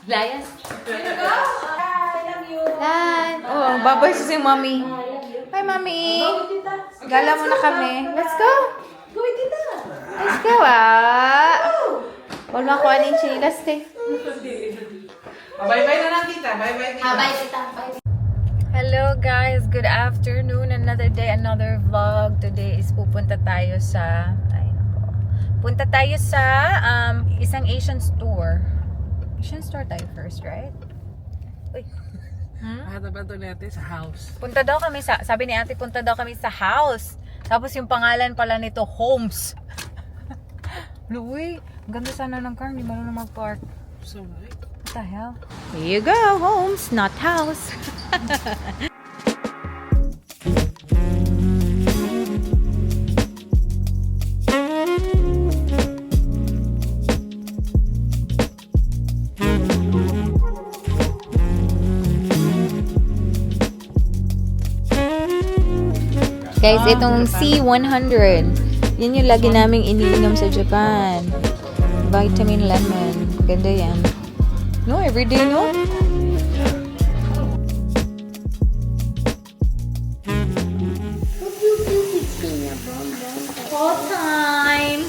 Layas. I love you. Lan. Oh, babay si mommy. Hi, mommy. Gala muna kami. Let's go. Go with tita. Let's go, ah. Huwag mo ako aning chinilas, te. Bye-bye na lang, tita. Bye-bye, tita. Bye, tita. Bye. Hello guys, good afternoon. Another day, another vlog. Today is pupunta tayo sa punta tayo sa isang Asian store. Asian store tayo first, right? Uy. Hatabato natin sa house. Punta daw kami sa, sabi ni ate, punta daw kami sa house. Tapos yung pangalan pala nito, Homes. Louie, ang ganda sana ng car, hindi marunong mag-park. So right. What the hell? Here you go, Homes, not house. Guys, itong C100. Yan yung lagi naming iniinom sa Japan. Vitamin lemon. Ganda yan. No, everyday, no? All time!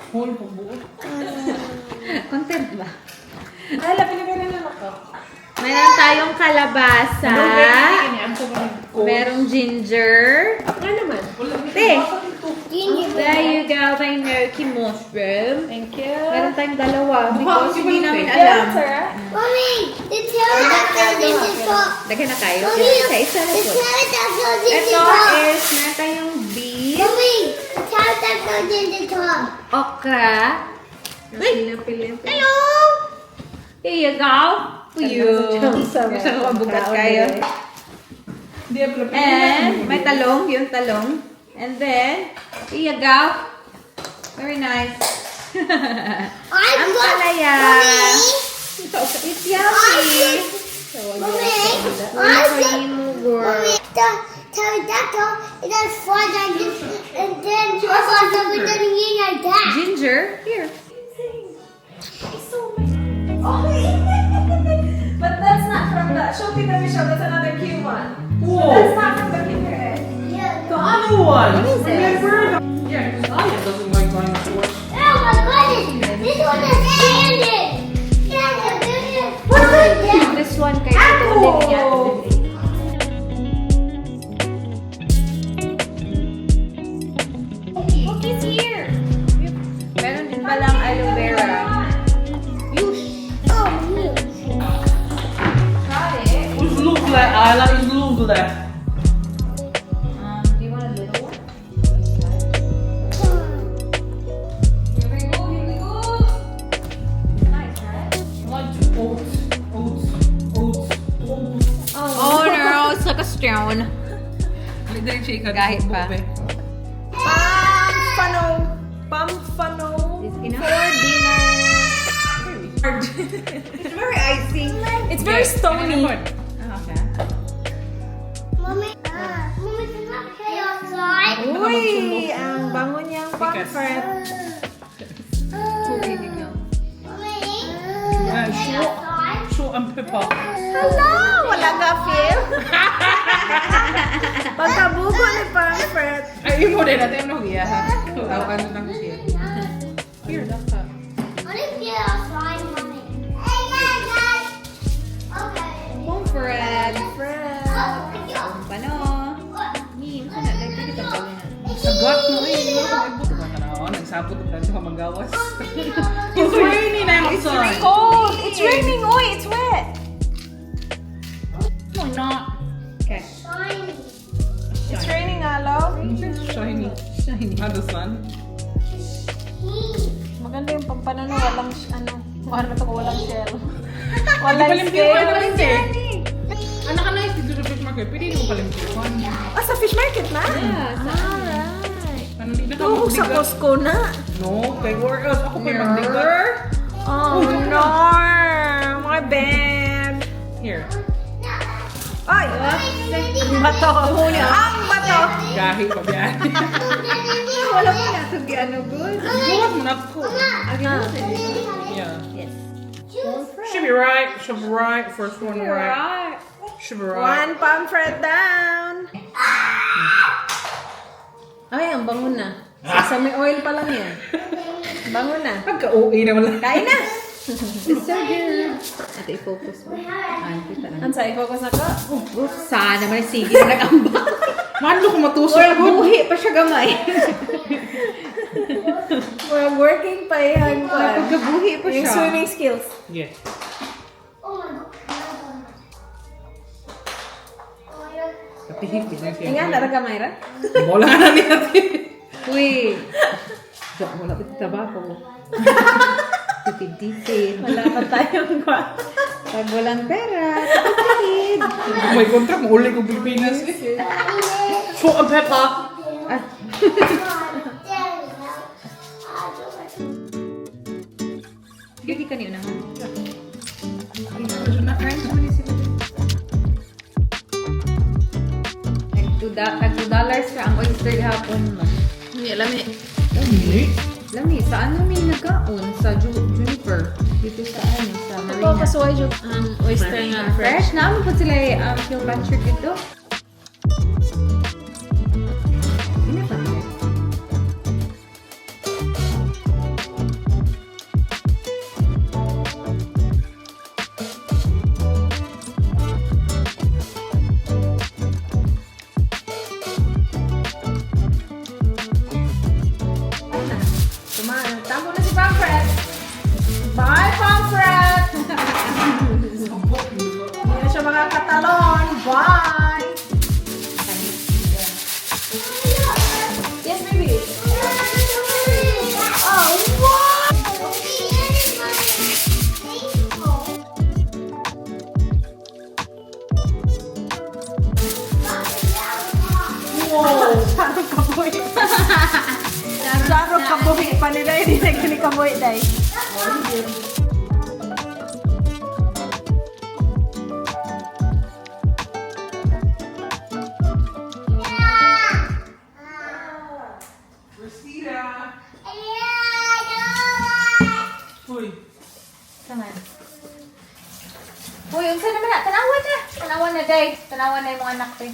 Whole po buo. Content ba? Ay, lapin na lang ako. Meron tayong kalabasa. Merong ginger. Ano naman? Te! There you go, my Gnocchi mushroom. Thank you. Meron tayong dalawa. Wow, Because hindi namin Yeah, alam. sir. Mommy, the pterodactyl didn't talk. Dagan na kayo. Mommy, Isa-isa na the po. pterodactyl didn't Ito talk. is meron tayong beef, Mommy, the pterodactyl didn't talk. okra. Wait! Hello? Here you go. For you. Isang mabugat kayo. And may talong, yung talong. And then, here you go. Very nice. I'm Ang good. palaya. Mommy, It's yummy. Mommy, Mommy, the pterodactyl is a frog like this, and then also with the eat like that. Ginger, here. But that's not from the. Show Tita Michelle. That's another cute one. Whoa! That's not from the Kinderhead. Yeah. The other one! What is this? Remember? Yeah, because Aya doesn't like dinosaurs. Oh my goodness! This one is ended! Yeah, What's this? This one kay Tito Olivia. Look, it's here. Meron din palang aloe vera. Oh, me. Got it. It's Lugla. Ala is Lugla. Do you want a little one? Here we go, here we go. Nice, right? I like oats. Oh no, it's like a stone. Dali shake Kahit pa. Pamfano. Is enough for dinner. It's very icy. It's very stony. Okay. Mommy, Mommy, can I play outside? Uy, ang bango niyang pamfret. Really go. Mommy, Yeah, play sure. outside? Show and pepper. Hello, wala ka feel. Pagkabugo ni pamfret. Ay, mo din natin ano hiya ha. Tawakan na lang siya. Here, daka. I want to play outside, Mommy. Hey, guys. Okay. Fred. Oh, thank you. Paano? Ni, ano na dito pa na. Sagot mo eh. Buto ka na ako. Nagsabot na siya magawas. It's raining outside. Cold. It's raining. Uy, it's wet. No, not. Okay. Shiny. It's raining, Alo. Shiny. Shiny. Ah, the sun. Maganda yung pampanano. Walang, ano to ko, walang shell. Hindi Walang palimpyo ka scale. naman eh. Anak ka na yung dito sa fish market. Pwede mo palimpyo. Ah, sa fish market na? Yeah, Alright. Ano, hindi na ka Tuhog sa magbigat. Costco na. No, kay workout. Ako pa yung magbigat. Oh, no. My bad. Here. Ay! Ang bato. Ang bato. Gahi pa biyan. wala mo na ito ano good. Buhat mo na ko. Again, Yeah. yes. Should be right. Should be right. First one right. Should be right. One pamphlet down. Ay, ang bango na. Sa may oil pa lang yan. Bango na. Pagka-OA naman lang. Kain na! It's so good. Ito, i-focus mo. Ang sa i-focus na ka? Sana naman sige na nag-ambak. Mano ko matusok. Or buhi pa siya gamay. We're working pa yan pa. Pagkabuhi pa siya. Yung swimming skills. Yeah. Oh my god. Katihip din siya. Nga, naraga Mayra? Bola nga na niya. Uy. Wala pa tabako. Tipid-tipid. Wala pa tayong kwa. Pag walang pera, tipid-tipid. Kung may kontra, mauli ko Pilipinas eh. So, a pepper. Sige, kanina naman. $2 ka ang oyster hapon mo. Hindi, lami. Lami, saan namin nagkaon? Sa Juniper. Dito sa ano, sa Ito, Marina. kasuway yung oyster nga fresh. Fresh? Naman po sila yung butcher dito. Hindi pa nila. Tampo na si Pamfret! Bye, Pamfret! Hindi na siya makakatalon. Bye! Yes, baby. Oh, wow! Sarong kaboy. Sarong kaboy pa nila. Hindi na gini kaboy, day. Rosita. Uy. Saman. Uy, unsa naman na? Tanawan na. Tanawan na, day. Tanawan na yung mga anak ko.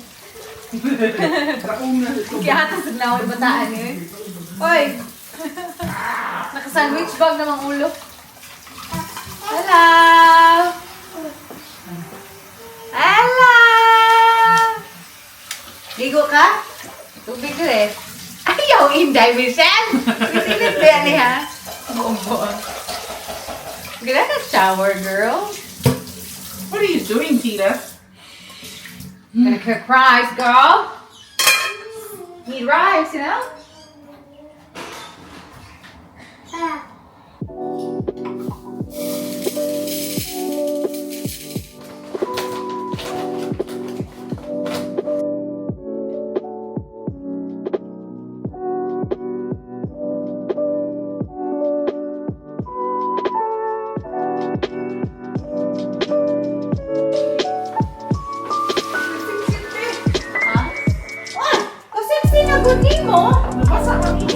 Raong na. Kaya hatas na ako bataan eh. Uy! Naka-sandwich bag namang ulo. Hello! Hello! Ligo ka? Tubig ko eh. Ayaw, Inday, Michelle! Isinit ba yan eh, ha? Oo. Ganda ka shower, girl. What are you doing, Tita? Gonna cook rice, girl. Need rice, you know? mo? Nabasa kami.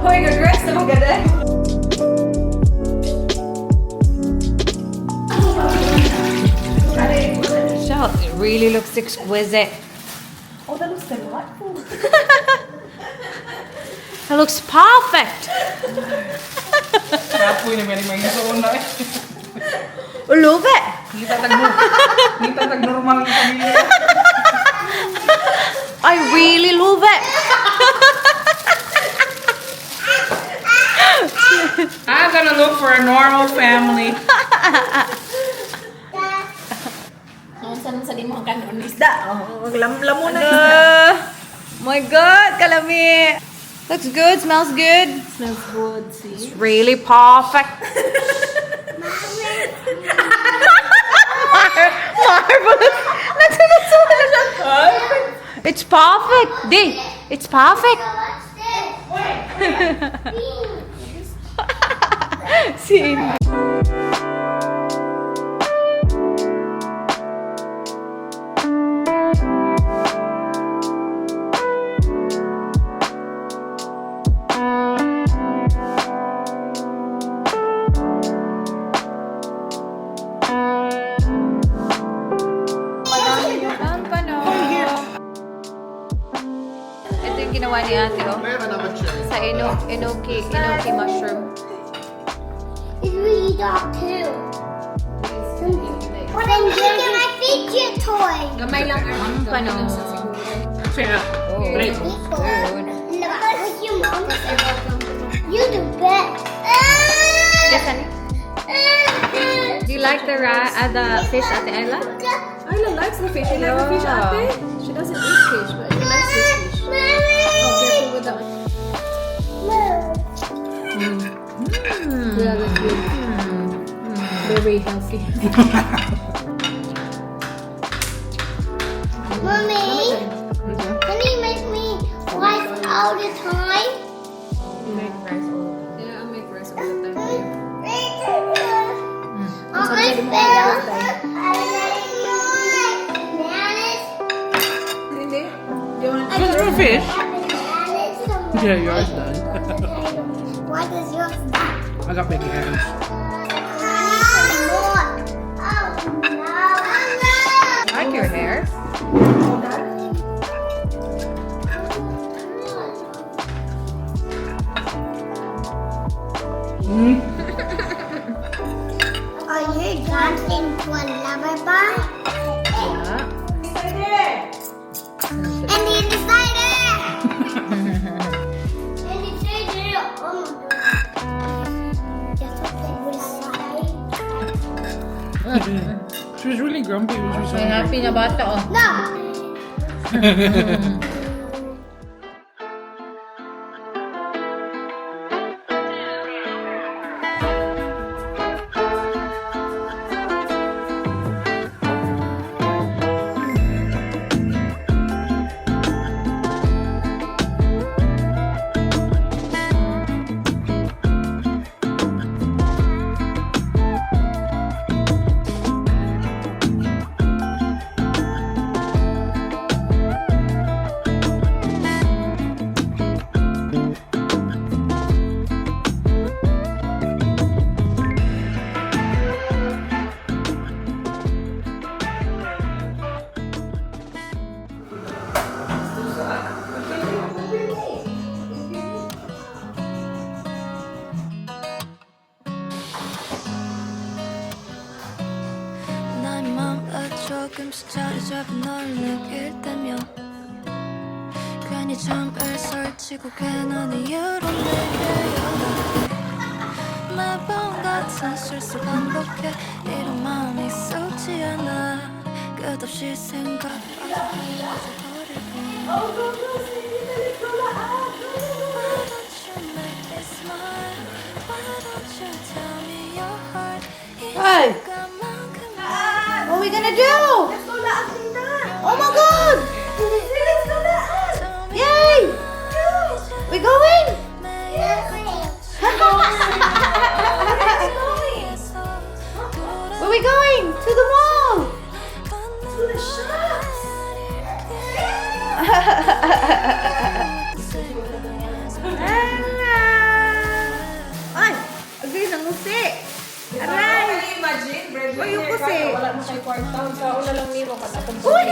Hoy, nag-dress na maganda. Shell, it really looks exquisite. Oh, that looks delightful. It looks perfect. Kapoy na may isuon na eh. Love it. Hindi tatag normal yung pamilya. I really love it. I'm gonna look for a normal family. Saan sa di mo kanon isda? Oh, lamon na isda. My God, kalami. Looks good, smells good. Smells good, see? It's really perfect. Marvelous. It's perfect. Di, it's perfect. See. yung ginawa ni ate, oh. We have another cherry. Sa enoki mushroom. It's really dark too. But then you get my fidget toy. Gamay lang Ang paano? Siya. Great. Look at you, Mom. You the best. Yes, honey? Do you like the fish, Ate Ella? Ayla likes the fish. You like the fish, ate? She doesn't eat fish, but she likes this fish. Oh, careful with that. Yeah, that's good. Very healthy. Mommy, can you make me rice all the time? Yeah, I make rice all the time. I Hindi? Do you want What's your fish? Yeah, yours done. What is yours? I got big hands. I like your hair. Are you dancing to a lullaby? And he decided! And he decided, oh my god. That's what they would say. She was really grumpy when she was so May happy na bata, oh. No! 나의 맘에 조금씩 자리 잡은 널 느낄 때면 괜히 잠을 설치고 괜한 이유로 내게 연락해 매번 같은 실수 반복해 이런 마음이 썩지 않아 끝없이 생각하고 Why don't you make me smile? Why don't you tell me your heart is Hey! What are we gonna do? Oh my god! Yay! We going? Where are we going? To the mall! To the shops. Ay! Agay ng ngusi! Aray! imagine? Breadwinner Ayoko ka, kasi. wala mo siyang kwarta. Sa una lang nimo ka na. Uy!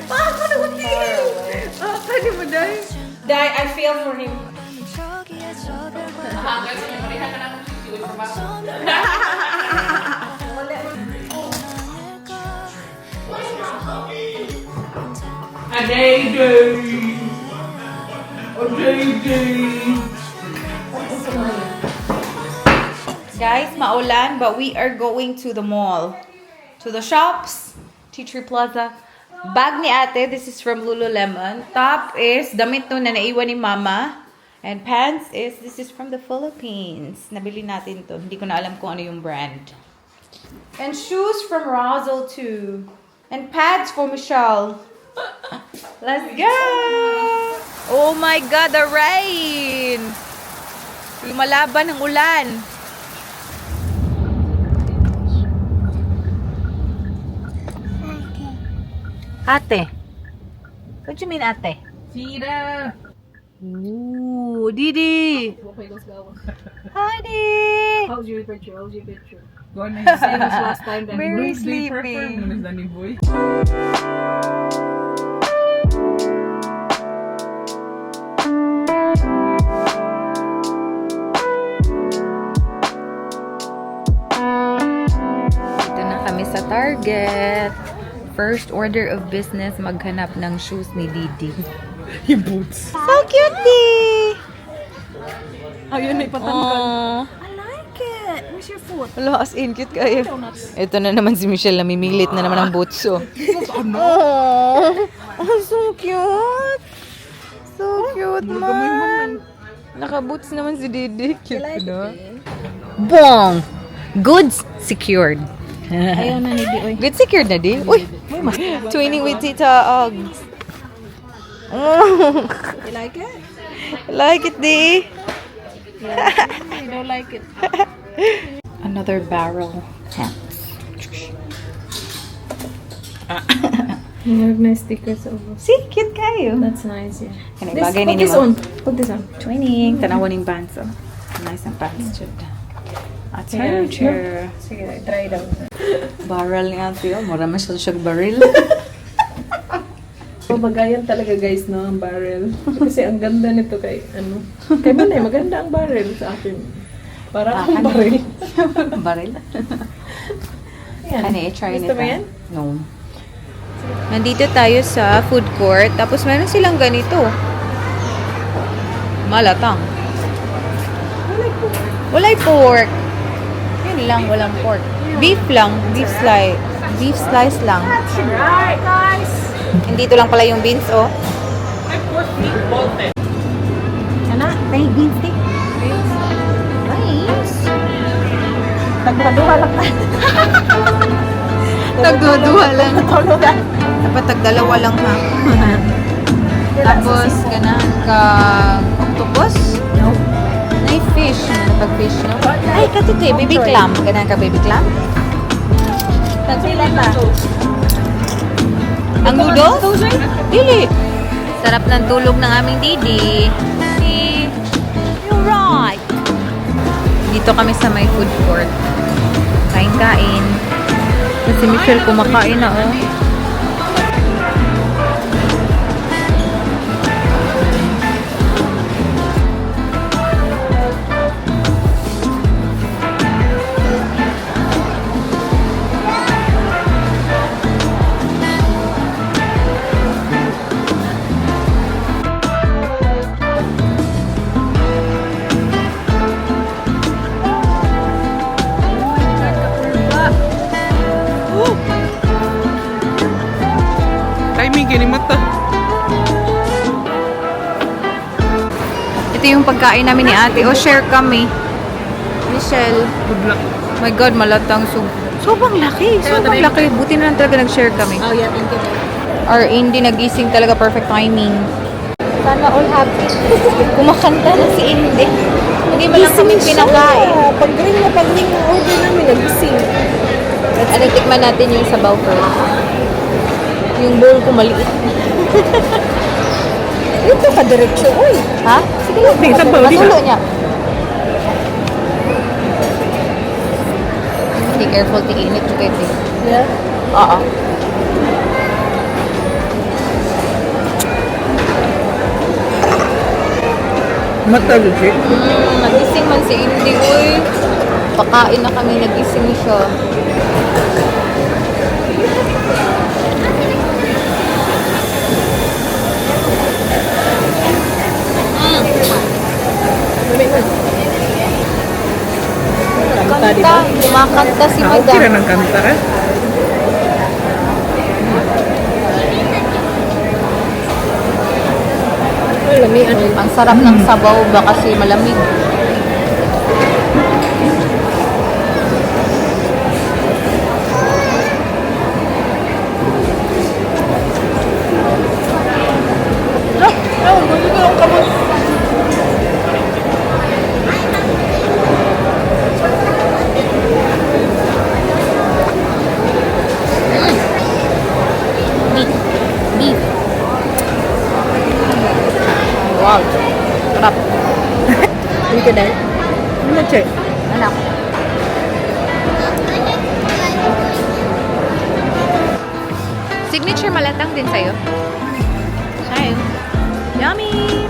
Baka na ngusi! Pwede mo dahil? Dai, I feel for him. 저기에 저들 A day day. A day day. Guys, maulan, but we are going to the mall. To the shops. Tea Tree Plaza. Bag ni ate, this is from Lululemon. Top is damit to na naiwan ni mama. And pants is, this is from the Philippines. Nabili natin to. Hindi ko na alam kung ano yung brand. And shoes from Razzle too. And pads for Michelle. Let's go! Oh my God, the rain! Lumalaban ang ulan. Ate. What do you mean, ate? Sira. Ooh, Didi. Okay, those gawas. Hi, Didi. How's your picture? How's your picture? Go on na Same as last time then. Very Bruce Lee sleepy. prefer mo na ni boy. Target. First order of business, maghanap ng shoes ni Didi. Yung boots. So cute, Di! Ayun, may patanggal. Aww. I like it. Where's your foot? Wala, as in, cute kayo. Ito na naman si Michelle, namimilit na naman ang boots, oh. Ano? Oh, so cute! So cute, man. Naka-boots naman si Didi. Cute na. Bong! Goods secured. Ayaw na ni Di, oy. Good secured na, Di? Uy! Twinning with Tita Uggs. Oh, You like it? I like it, Di. I don't like it. Another barrel pants. You have nice stickers over. See, cute kayo. That's nice, yeah. Kanay, This, bagay put ni this mo. on. Put this on. Twinning. Tanawan yung pants, oh. Nice ang pants, jud. At furniture. Sige, try daw. Barrel nga, Tio. Mura man siya barrel. Pabagayan talaga guys, no, ang barrel. Kasi ang ganda nito kay, ano. Kay Manay, maganda ang barrel sa akin. Para akong barrel. Barrel? Yan. Ano, try Gusto nito. mo yan? No. Nandito tayo sa food court. Tapos meron silang ganito. Malatang. Walay pork. Yun lang, walang pork. Beef lang. Beef slice. Beef slice lang. Right, guys! Nandito lang pala yung beans, oh. Ana, May beans, eh. Beans. tagpaduha lang tayo. Tagduduha lang. Dapat tagdalawa lang, ha? Tapos, ganahan ka octopus? No. Nay fish. Pag-fish, no? Ay, katito eh. Baby clam. Ganahan ka baby clam? Tagpila na. Ang noodles? Dili. Sarap ng tulog ng aming Didi. See? You're right. Dito kami sa may food court. Kain-kain. Si Michelle kumakain na, oh. Timing, gini mata. Ito yung pagkain namin ni ate. O, share kami. Michelle. Good luck. My God, malatang. Sobrang laki. Sobrang laki. Buti na lang talaga nag-share kami. Oh, yeah, thank you. Or hindi nagising talaga, perfect timing. Sana all happy. Kumakanta na si Indy. Hindi mo lang kami pinakain. Pag-ring na order namin, nagising. Ano, tikman natin yung sabaw first. Yung bowl ko maliit. Ito ka diretsyo, oy. Ha? Sige lang. Di, sabaw, di ba? Masulo niya. Be careful, tiinit ko kayo. Yeah. Oo. Mata, legit. Nagising man si Indy, uy. Pakain na kami, nagising siya. Kanta, kumakanta si Ah, okay Madam. na ng kanta, eh. Lamian. Ang sarap ng sabaw ba kasi malamig. Beef. Beef. Wow. Sarap. Hindi ka dahil. Ano, check? Anak. Signature malatang din sa'yo. Sa'yo. Yummy!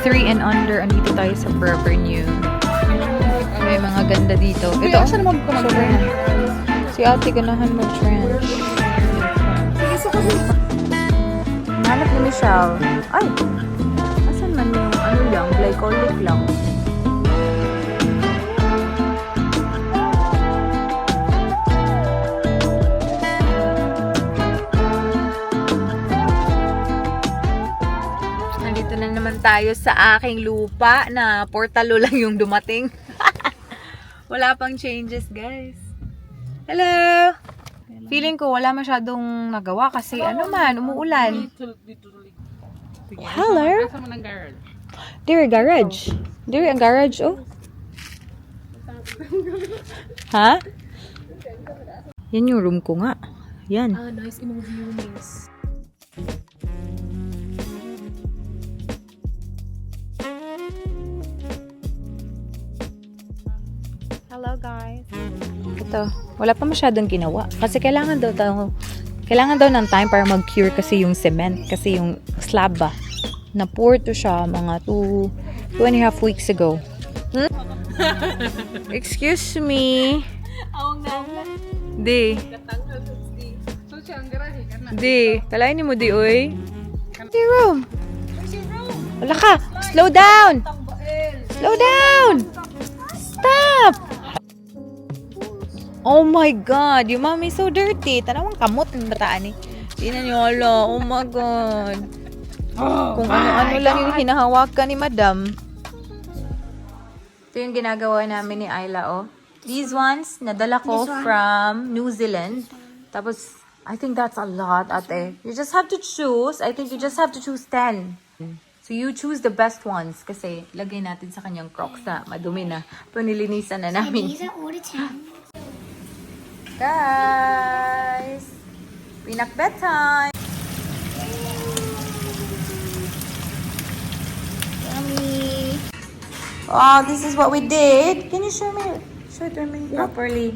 3 and under. Andito tayo sa Forever New. May mga ganda dito. Ito, Saan naman ko sobrang. Si ate ganahan mag-trench. Hanap ni Michelle. Ay! Asan man yung ano lang, glycolic lang. Nandito na naman tayo sa aking lupa na portalo lang yung dumating. Wala pang changes, guys. Hello! Feeling ko wala masyadong nagawa kasi ano man, umuulan. Hello? Saan mo ng garage? Diri garage. Diri ang garage, oh. Ha? Yan yung room ko nga. Yan. Ah, nice imong viewings. Hello guys. Ito, wala pa masyadong ginawa. Kasi kailangan daw ng time para mag-cure kasi yung cement. Kasi yung slab ba. Na-pour to siya mga 2.5 weeks ago. Hmm? Excuse me. Di. So siya ang garahe ka na. Di. Kalain ni mo di, oy. Di room. Wala ka. Slow down. Slow down. Stop. Oh my God. Yung mami so dirty. Tanawang kamot ng bataan eh. Tingnan niyo, ala. Oh my God. Kung ano-ano lang yung hinahawakan ni madam. Ito yung ginagawa namin ni Ayla, oh. These ones, nadala ko from New Zealand. Tapos, I think that's a lot, ate. You just have to choose. I think you just have to choose 10. So, you choose the best ones. Kasi, lagay natin sa kanyang crocs na madumi na. Ito, nilinisan na namin. These are all the time. Guys! Pinak bedtime! Yummy! Oh, this is what we did. Can you show it to me properly?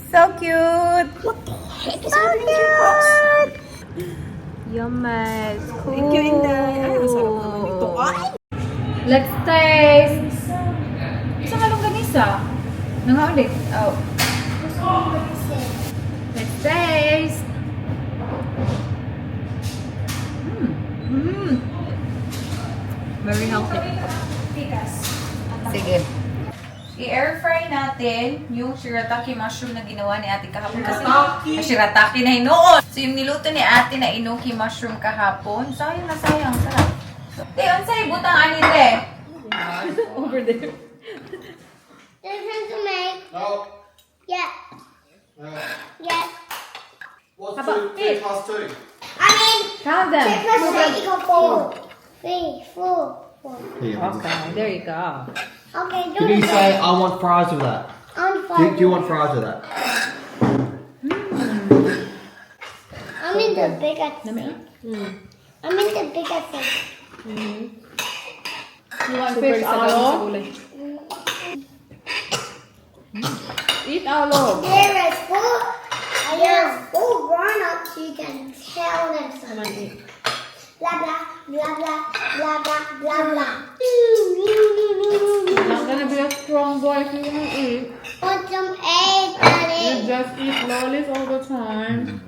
So cute! What the heck is So happening to your crocs? cute! Yummy! Cool! Thank you, Inday. Ay, masarap naman ito. Ay! Let's taste! Isang halong ganisa. Nangaulit. Oh. Let's taste! Very healthy. Sige. I-air fry natin yung shirataki mushroom na ginawa ni ate kahapon. Kasi shirataki na hinoon. So yung niluto ni ate na inoki mushroom kahapon. Sayang na sayang. Sarap. Di, unsay butang ani re? Over there. There's to make. No. Yeah. Yes. What's How about 2 plus 2? I mean, Count them. 2 plus 3 equals 4. 3, 4, 4. Okay, there you go. Okay, do Can you it. say, I want fries with that? On Do you want fries with that? I'm in the bigger thing. I'm in the bigger thing. You want fish alo? Eat alo. There is 4 grown-ups. You can tell them something. Blah blah blah blah blah blah blah blah. Not gonna be a strong boy if you don't eat. Want some egg, Daddy? You just eat lollies all the time.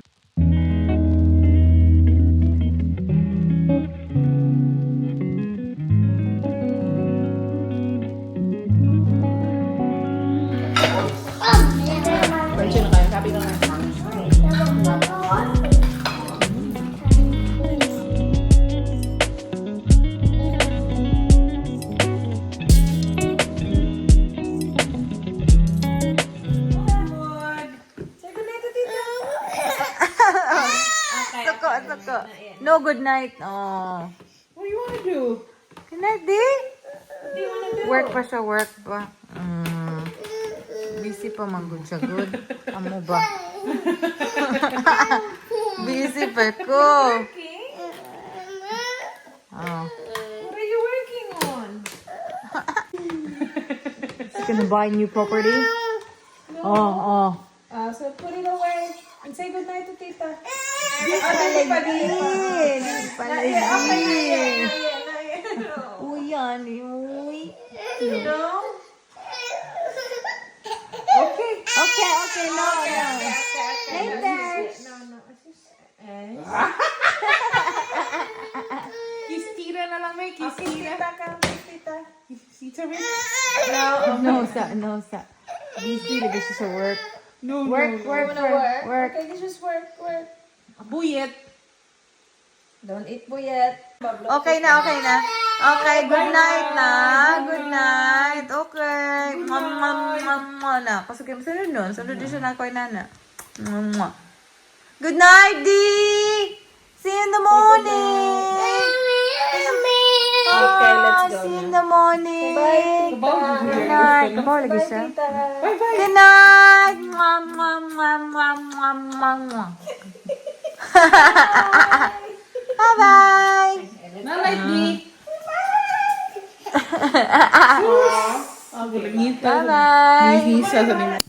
Virgin na kayo. Happy na kayo. Suko. No, good night. Oh. What do you want to do? Good night, di? Work pa siya, work pa. Busy pa man good siya, good. Amo ba? Busy pa ko. Oh. What are you working on? He's gonna buy new property? Oh. So put it away and say goodnight to Tita. Palagin. Yeah. Uy, Johnny. Uy. No? Okay. Okay. No. Later. Kiss tita na lang, may kiss tita. Kiss tita, may. No, sa. Busy, lagi siya sa work. No. Work. Okay, this is work. Buyet. Don't eat buyet. Okay na. Okay, good night na. Good night. Okay. Na. Pasukin mo sunod nun. Sunod din siya na ako inana. Good night, D! See you in the morning! Okay, let's go See you in na. the morning! Good night. Kabaw lagi siya. Bye-bye. Good night! Bye-bye! Night, D. Ako, langita. Bye-bye! Hihisa sa nila.